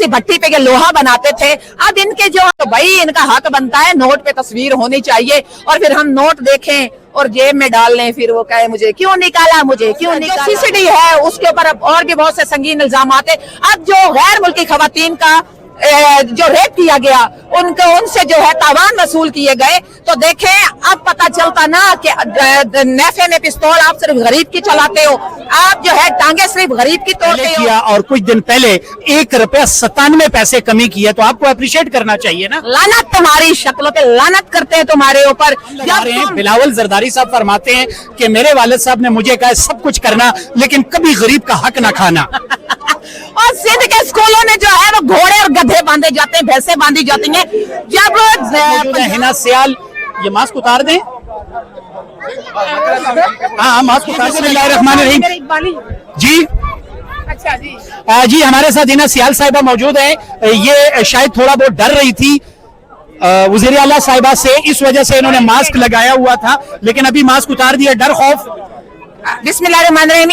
सी भट्टी पे ये लोहा बनाते थे। अब इनके जो तो भाई इनका हक बनता है नोट पे तस्वीर होनी चाहिए, और फिर हम नोट देखें और जेब में डाल लें, फिर वो कहे मुझे क्यों निकाला, मुझे क्यों निकाला। सीसीडी है उसके ऊपर अब और भी बहुत से संगीन इल्जाम आते। अब जो गैर मुल्की खवातीन का जो रेप किया गया उनको उनसे जो है तावान वसूल किए गए, तो देखें अब पता चलता ना कि नेफे में पिस्तौल आप सिर्फ गरीब की चलाते हो, आप जो है टांगे सिर्फ गरीब की तोड़ते हो। किया और कुछ दिन पहले 1 रुपया 97 पैसे कमी की है, तो आपको अप्रिशिएट करना चाहिए ना। लानत तुम्हारी शक्लों पे, लानत करते हैं तुम्हारे ऊपर। बिलावल जरदारी साहब फरमाते हैं कि मेरे वालिद साहब ने मुझे कहा सब कुछ करना लेकिन कभी गरीब का हक ना खाना। और सिंध के स्कूलों में जो है वो घोड़े और गधे बांधे जाते हैं, भैंसे बांधी जाती हैं। जब हिना सियाल, ये मास्क उतार दें। हाँ मास्क उतार दें। बिस्मिल्लाहिर्रहमानिर्रहीम जी। अच्छा जी जी हमारे साथ हिना सियाल साहिबा मौजूद है। ये शायद थोड़ा बहुत डर रही थी वज़ीर आला साहिबा से, इस वजह से इन्होंने मास्क लगाया हुआ था, लेकिन अभी मास्क उतार दिया डर खौफ। बिस्मिल्लाहिर्रहमानिर्रहीम।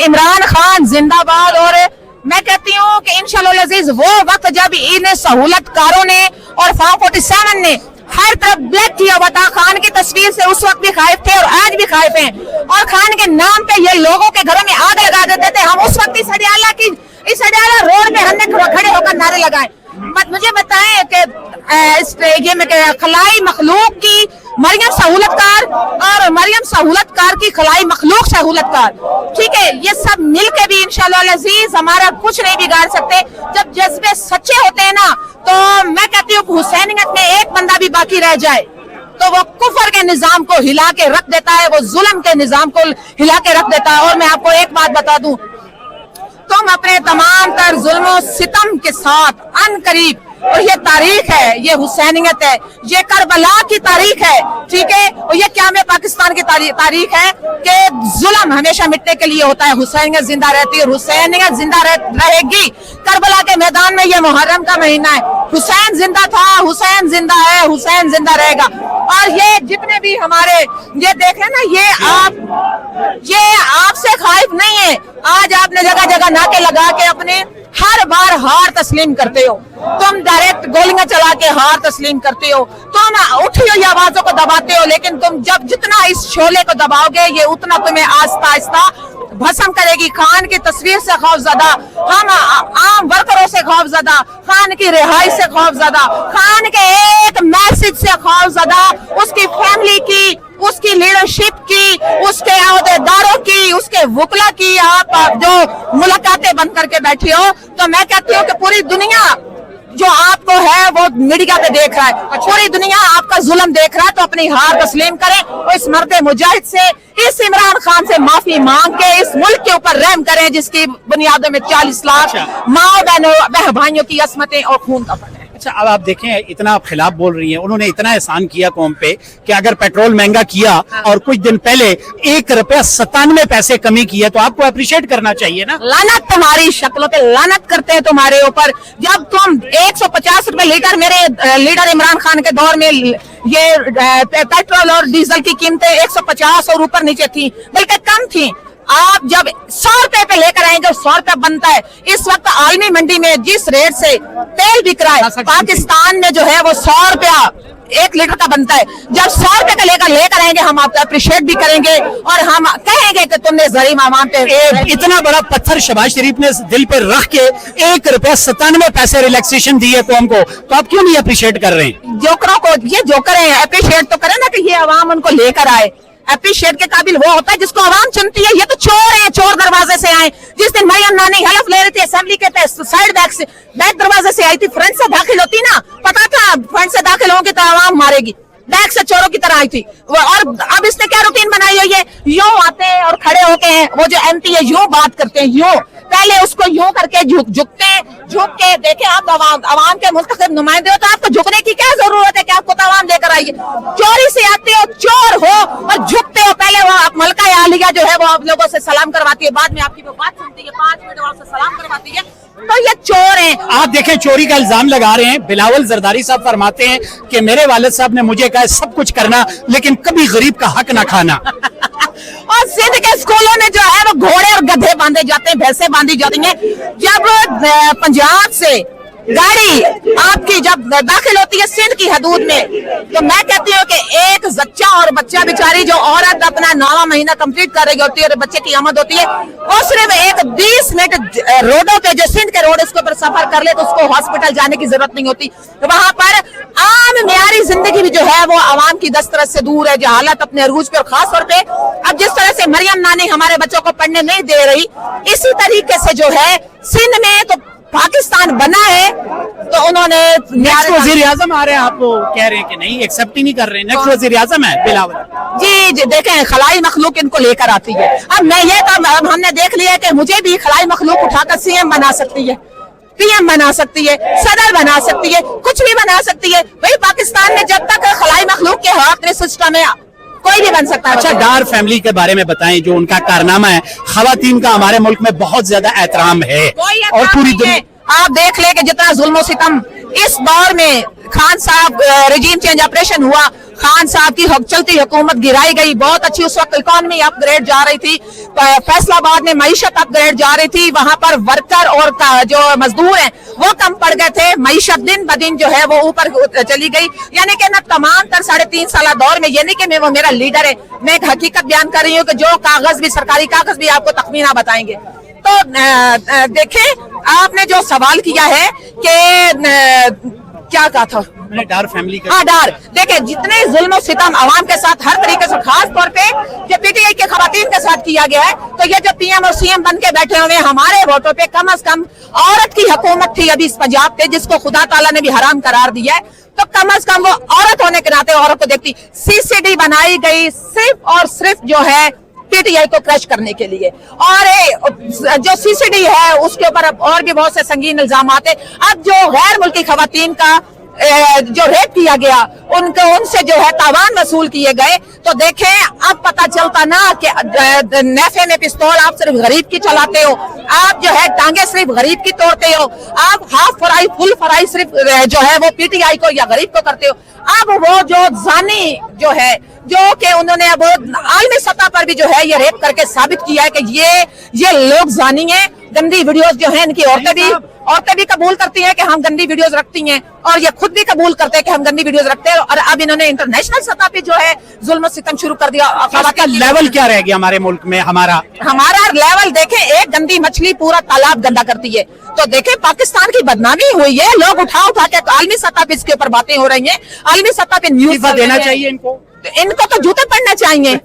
इमरान खान जिंदाबाद। और मैं कहती हूँ कि इंशाअल्लाह अजीज वो वक्त जब इन सहूलतकारों ने और फॉर्म 47 ने हर तरफ ब्लैक किया हुआ था, खान की तस्वीर से उस वक्त भी खाइफ थे और आज भी खाइफ हैं, और खान के नाम पे ये लोगों के घरों में आग लगा देते थे। हम उस वक्त इस अडियाला रोड पे हमने खड़े होकर नारे लगाए। मुझे बताएं कि खलाई मखलूक की मरियम सहूलतकार और मरियम सहूलतकार की खलाई मखलूक सहूलतकार, ठीक है, ये सब मिलके भी इंशाअल्लाह अजीज हमारा कुछ नहीं बिगाड़ सकते। जब जज्बे सच्चे होते हैं ना, तो मैं कहती हूँ हुसैनियत में एक बंदा भी बाकी रह जाए तो वो कुफर के निजाम को हिला के रख देता है, वो जुल्म के निजाम को हिला के रख देता है। और मैं आपको एक बात बता दूं, तुम अपने तमाम तर जुल्म सितम के साथ अन करीब, और ये तारीख है, ये हुसैनियत है, ये करबला की तारीख है, ठीक है, और ये क़याम पाकिस्तान की तारीख है कि जुल्म हमेशा मिटने के लिए होता है, हुसैनियत जिंदा रहती है, हुसैनियत जिंदा रहेगी। करबला के मैदान में ये मुहर्रम का महीना है, हुसैन जिंदा था, हुसैन जिंदा है, हुसैन जिंदा रहेगा। और ये जितने भी हमारे ये देख रहे ना, ये आपसे खाइफ नहीं है। आज आपने जगह जगह नाके लगा के अपने हर बार हार तस्लीम करते हो, तुम डायरेक्ट गोलियां चला के हार तस्लीम करते हो, तुम उठी हुई आवाजों को दबाते हो, लेकिन तुम जब जितना इस शोले को दबाओगे ये उतना तुम्हें आस्ता आस्ता भस्म करेगी। खान की तस्वीर से खौफजदा, हम आम वर्करों से खौफजदा, खान की रिहाई से खौफजदा, खान के एक मैसेज से खौफजदा, उसकी फैमिली की, उसकी लीडरशिप की, उसके अहदेदारों की, उसके वकला की आप जो मुलाकातें बंद करके बैठी हो, तो मैं कहती हूँ कि पूरी दुनिया जो आपको है वो मीडिया पे देख रहा है, पूरी दुनिया आपका जुल्म देख रहा है, तो अपनी हार तस्लीम करें और इस मर्द मुजाहिद से, इस इमरान खान से माफी मांग के इस मुल्क के ऊपर रहम करें जिसकी बुनियादों में 40 लाख माँ बहन भाइयों की असमतें और खून का फर्क है। अच्छा अब आप देखें इतना आप खिलाफ बोल रही हैं, उन्होंने इतना एहसान किया कौम पे कि अगर पेट्रोल महंगा किया और कुछ दिन पहले 1 रुपया 97 पैसे कमी की है, तो आपको अप्रिशिएट करना चाहिए ना। लानत तुम्हारी शक्लों पे, लानत करते हैं तुम्हारे ऊपर। जब तुम 150 रुपए लीटर, मेरे लीडर इमरान खान के दौर में ये पेट्रोल और डीजल की कीमतें 150 और ऊपर नीचे थी, बल्कि कम थी। आप जब 100 रुपए पे लेकर आएंगे, 100 रुपए बनता है। इस वक्त आलमी मंडी में जिस रेट से तेल बिक रहा है, पाकिस्तान में जो है वो 100 रुपया 1 लीटर का बनता है। जब 100 रुपए का लेकर आएंगे, हम आपको अप्रिशिएट भी करेंगे और हम कहेंगे कि तुमने जरीम आवाम पे इतना बड़ा पत्थर शहबाज शरीफ ने दिल पे रख के 1 रुपया 97 पैसे रिलैक्सेशन दी है कौम को, तो आप क्यों नहीं अप्रिशिएट कर रहे हैं? जोकरों को, ये जोकर हैं, अप्रिशिएट तो करें ना कि ये आवाम उनको लेकर आए। अप्रिशिएट के काबिल वो होता है जिसको आवाम चुनती है। ये तो चोर हैं, चोर दरवाजे से आए। जिस दिन मरियम नानी हलफ ले रही थी असेंबली के साइड बैक दरवाजे से आई थी, फ्रंट से दाखिल होती ना, पता था फ्रंट से दाखिल होंगे तो आवाम मारेगी, बैक से चोरों की तरह आई थी। और अब इसने क्या रूटीन बनाई हुई है, यूं आते हैं और खड़े होके हैं, वो जो एमपी है यूं बात करते हैं, यूं पहले उसको यूं करके झुक के देखे। आप आवाम के मुंतखब नुमाइंदे हो तो आपको झुकने की क्या जरूरत है कि आपको तो आवाम देकर आई है। चोरी से आते हो, चोर हो और झुकते हो। पहले वो मलका आलिया जो है वो आप लोगों से सलाम करवाती है, बाद में आपकी वो बात सुनती है, 5 मिनट आपसे सलाम करवाती है, तो ये चोर हैं। आप देखें चोरी का इल्जाम लगा रहे हैं। बिलावल जरदारी साहब फरमाते हैं कि मेरे वालिद साहब ने मुझे कहा सब कुछ करना लेकिन कभी गरीब का हक ना खाना। और सिंध के स्कूलों में जो है वो घोड़े और गधे बांधे जाते हैं, भैंसें बांधी जाती हैं। जब पंजाब से गाड़ी आपकी जब दाखिल होती है सिंध की हदूद में, तो मैं कहती हूँ कि एक जच्चा और बच्चा बेचारी जो औरत अपना 9वां महीना कंप्लीट कर रही होती है और बच्चे की आमद होती है, वो सिर्फ एक 20 मिनट रोडों पे जो सिंध के रोड इसके ऊपर सफर कर ले तो उसको हॉस्पिटल जाने की जरूरत नहीं होती। तो वहां पर आम म्यारी जिंदगी भी जो है वो आवाम की दस्तरस से दूर है, जहालत अपने अरूज पे और खास तौर पे अब जिस तरह से मरियम नानी हमारे बच्चों को पढ़ने नहीं दे रही, इसी तरीके से जो है सिंध में तो पाकिस्तान बना है तो उन्होंने नेक्स्ट वजीर आजम आ रहे हैं, आपको कह रहे हैं कि नहीं, एक्सेप्ट ही नहीं कर रहे। नेक्स्ट वजीर आजम है बिलावल जी देखें, खलाई मखलूक इनको लेकर आती है। अब मैं ये काम हमने देख लिया कि मुझे भी खलाई मखलूक उठाकर सीएम बना सकती है, पीएम बना सकती है, सदर बना सकती है, कुछ भी बना सकती है। भाई पाकिस्तान में जब तक खलाई मखलूक के हक सिस्टम है कोई भी बन सकता है। अच्छा, डार फैमिली के बारे में बताएं, जो उनका कारनामा है, खवातीन का हमारे मुल्क में बहुत ज्यादा एहतराम है और पूरी दुनिया आप देख ले कि जितना जुल्म सितम इस दौर में खान साहब रेजिम चेंज ऑपरेशन हुआ, खान साहब की चलती हुकूमत गिराई गई, बहुत अच्छी उस वक्त इकोनॉमी अपग्रेड जा रही थी, फैसलाबाद में मईशत अपग्रेड जा रही थी, वहां पर वर्कर और जो मजदूर हैं वो कम पड़ गए थे, मईशत दिन ब दिन जो है वो ऊपर चली गई। यानी कि ना तमाम तर 3.5 साल दौर में, यानी कि मैं वो मेरा लीडर है, मैं एक हकीकत बयान कर रही हूँ कि जो कागज भी सरकारी कागज भी आपको तखमीना बताएंगे। तो देखें आपने जो सवाल किया है कि क्या कहा था मैंने, डार फैमिली का। हाँ डार, देखे जितने जुल्म सितम आवाम के साथ हर तरीके से, खास तौर पे जो पीटीआई के खवातीन के साथ किया गया है, तो ये जो पीएम और सीएम बन के बैठे हुए हमारे वोटों पे कम से कम औरत की हुकूमत थी अभी इस पंजाब पे, जिसको खुदा ताला ने भी हराम करार दिया है, तो कम से कम वो औरत होने के नाते औरत को देखती। सीसीडी बनाई गई सिर्फ और सिर्फ जो है पीटीआई को क्रश करने के लिए, और जो सीसीडी है उसके ऊपर अब और भी बहुत से संगीन इल्जाम आते। अब जो गैर मुल्की खवातीन का जो रेप किया गया, उनसे जो है तावान वसूल किए गए, तो देखें अब पता चलता ना कि नेफे में पिस्तौल आप सिर्फ गरीब की चलाते हो, आप जो है टांगे सिर्फ गरीब की तोड़ते हो, आप हाफ फराई फुल फराई सिर्फ जो है वो पीटीआई को या गरीब को करते हो। अब वो जो जानी जो है, जो कि उन्होंने अब आलमी सतह पर भी जो है ये रेप करके साबित किया है कि ये लोग जानी हैं, गंदी वीडियोस जो है इनकी औरतें भी कबूल करती हैं कि हम गंदी वीडियोस रखती हैं, और ये खुद भी कबूल करते हैं कि हम गंदी वीडियोस रखते हैं। और अब इन्होंने इंटरनेशनल सतह पे जो है जुल्म सितम शुरू कर दिया। इसका लेवल क्या रह गया हमारे मुल्क में? हमारा लेवल देखें, एक गंदी मछली पूरा तालाब गंदा करती है, तो देखें पाकिस्तान की बदनामी हुई है, लोग उठा के आलमी सतह पे इसके ऊपर बातें हो रही हैं, आलमी सतह पे न्यूज देना चाहिए इनको तो जूते पड़ने चाहिए,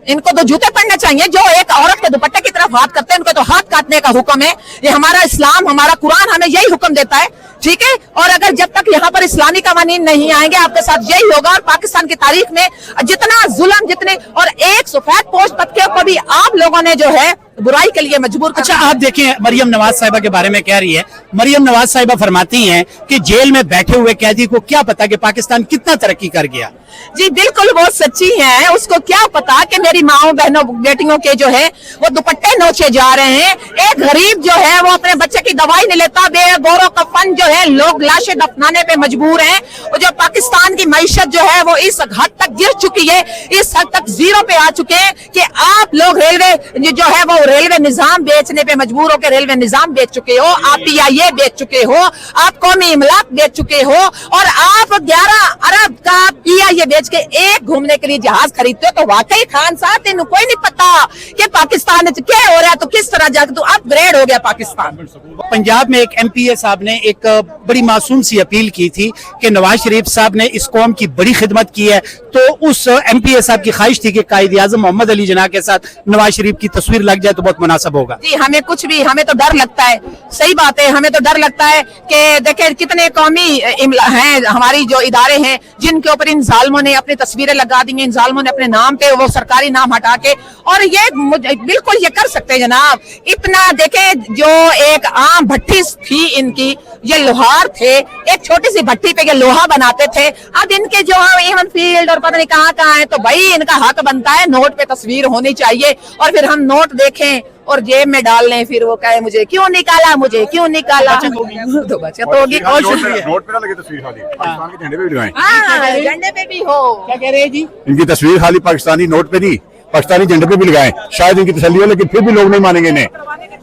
इनको तो जूते पड़ने चाहिए। जो एक औरत के दुपट्टे की तरफ हाथ करते हैं उनको तो हाथ काटने का हुक्म है। ये हमारा इस्लाम, हमारा कुरान हमें यही हुक्म देता है, ठीक है। और अगर जब तक यहाँ पर इस्लामी कवानीन नहीं आएंगे आपके साथ यही होगा। और पाकिस्तान की तारीख में जितना जुल्म, जितने और एक सफेद पोस्ट तबके को भी आप लोगों ने जो है बुराई के लिए मजबूर। अच्छा, आप देखें मरियम नवाज साहिबा के बारे में कह रही है, मरियम नवाज साहिबा फरमाती हैं कि जेल में बैठे हुए कैदी को क्या पता कि पाकिस्तान कितना तरक्की कर गया। जी बिल्कुल, वो सच्ची है, उसको क्या पता कि मेरी माओ बहनों बेटियों के जो है वो दुपट्टे नोचे जा रहे हैं। एक गरीब जो है वो अपने बच्चे की दवाई नहीं लेता, बेगौरो कफन जो है लोग लाशें दफनाने पे मजबूर हैं। और जो पाकिस्तान की मईशत जो है वो इस हद तक गिर चुकी है, इस हद तक जीरो पे आ चुके हैं कि आप लोग रेलवे जो है वो रेलवे निजाम बेचने पे मजबूर हो के रेलवे निजाम बेच चुके हो, आप पीआईए बेच चुके हो, आप कौमी इमलाक बेच चुके हो, और आप 11 अरब का पीआईए बेच के एक घूमने के लिए जहाज खरीदते हो। तो वाकई खान साहब तेन कोई नहीं पता कि पाकिस्तान में क्या हो रहा है, तो किस तरह जाकर तो अपग्रेड हो गया पाकिस्तान। पंजाब में एक एमपीए साहब ने एक बड़ी मासूम सी अपील की थी कि नवाज शरीफ साहब ने इस कौम की बड़ी खिदमत की है, तो उस एमपीए साहब की ख्वाहिश थी कि कायद आज़म मोहम्मद अली जिन्ना के साथ नवाज शरीफ की तस्वीर लग जाए तो बहुत मुनासिब होगा। जी हमें कुछ भी, हमें तो डर लगता है, सही बात है, हमें तो डर लगता है कि देखें कितने कौमी हैं हमारी जो इदारे हैं जिनके ऊपर इन जालिमों ने अपनी तस्वीरें लगा दी हैं, इन जालिमों ने अपने नाम पे वो सरकारी नाम हटा के, और ये बिल्कुल ये कर सकते हैं जनाब। इतना देखें, जो एक आम भट्टी थी इनकी, ये लोहार थे, एक छोटी सी भट्टी पे ये लोहा बनाते थे। अब इनके जो एवन फील्ड और पता नहीं कहाँ है, तो भाई इनका हक बनता है नोट पे तस्वीर होनी चाहिए, और फिर हम नोट देखें और जेब में डाल लें, फिर वो कहे मुझे क्यों निकाला, मुझे क्यों निकाला, तो बचत होगी। और नोट पे ना लगे तस्वीर खाली, पाकिस्तान के झंडे पे भी लगाएं। हाँ, झंडे पे भी हो। क्या कह रहे हैं जी? इनकी तस्वीर खाली पाकिस्तानी नोट पे नहीं, पाकिस्तानी झंडे पे भी लगाएं, शायद इनकी तसल्ली हो, लेकिन फिर भी लोग नहीं मानेंगे इन्हें,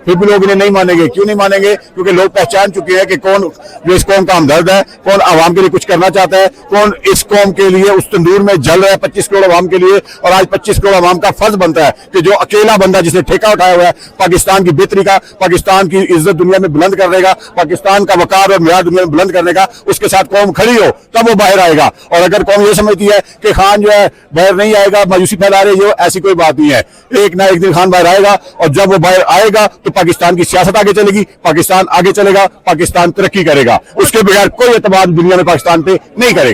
फिर भी लोग इन्हें नहीं मानेंगे। क्यों नहीं मानेंगे? क्योंकि लोग पहचान चुके हैं कि कौन जो इस कौम का हमदर्द है, कौन आवाम के लिए कुछ करना चाहता है, कौन इस कौम के लिए उस तंदूर में जल रहा है 25 करोड़ आवाम के लिए। और आज 25 करोड़ आवाम का फर्ज बनता है कि जो अकेला बंदा जिसने ठेका उठाया हुआ है पाकिस्तान की बेहतरी का, पाकिस्तान की इज्जत दुनिया में बुलंद कर देगा, पाकिस्तान का वकार और मियार दुनिया में बुलंद करने का, उसके साथ कौम खड़ी हो तब वो बाहर आएगा। और अगर कौम ये समझती है कि खान जो है बाहर नहीं आएगा, मायूसी फैला रहे, ये ऐसी कोई बात नहीं है। एक ना एक दिन खान बाहर आएगा, और जब वो बाहर आएगा तो पाकिस्तान की सियासत आगे चलेगी, पाकिस्तान आगे चलेगा, पाकिस्तान तरक्की करेगा। उसके बगैर कोई एतबार दुनिया में पाकिस्तान पे नहीं करेगा।